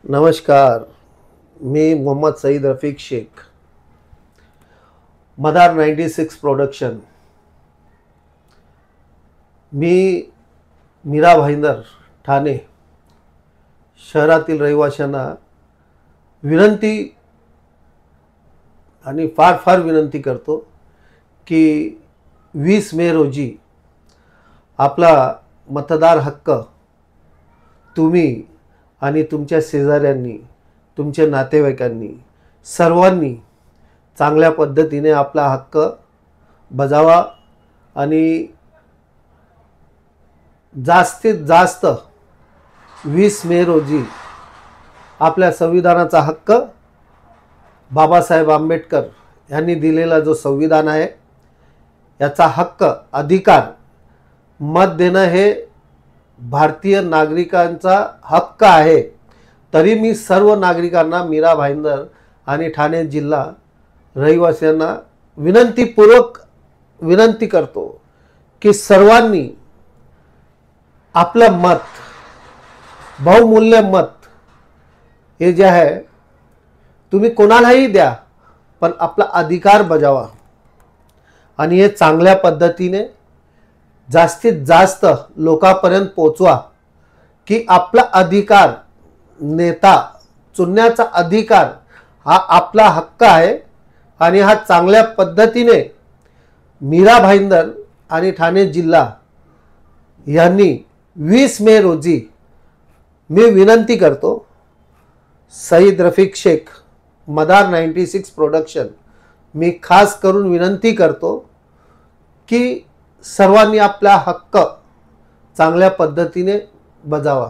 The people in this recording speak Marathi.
नमस्कार. मी मोहम्मद सईद रफीक शेख, मदार 96 प्रोडक्शन. मी मीरा भाईंदर ठाणे शहरातील रहिवाशांना विनंती आणि फार विनंती करतो की 20 मे रोजी आपला मतदार हक्क तुम्ही आणि तुमच्या शेजाऱ्यांनी, तुमच्या नातेवाईकांनी, सर्वांनी चांगल्या पद्धतीने आपला हक्क बजावा आणि जास्तीत जास्त 20 मे रोजी आपल्या संविधानाचा हक्क, बाबासाहेब आंबेडकर यांनी दिलेला जो संविधान आहे याचा हक्क, अधिकार, मत देणं हे भारतीय नागरिकांचा हक्क आहे. तरी मी सर्व नागरिकांना, मीरा भाईंदर आणि ठाणे जिल्हा रहिवाशांना विनंतीपूर्वक विनंती करतो की सर्वांनी आपलं मत, बहुमूल्य मत हे जे आहे तुम्ही कोणालाही द्या, पण आपला अधिकार बजावा आणि हे चांगल्या पद्धतीने जास्तीत जास्त लोकांपर्यंत पोचवा की आपला अधिकार, नेता चुनण्याचा अधिकार हा आपला हक्क आहे आणि हा चांगल्या पद्धतीने मीरा भाईंदर आणि ठाणे जिल्हा यांनी 20 मे रोजी, मी विनंती करतो, सईद रफीक शेख, मदार 96 प्रोडक्शन, मी खास करून विनंती करतो की सर्वांनी आपला हक्क चांगल्या पद्धतीने बजावा.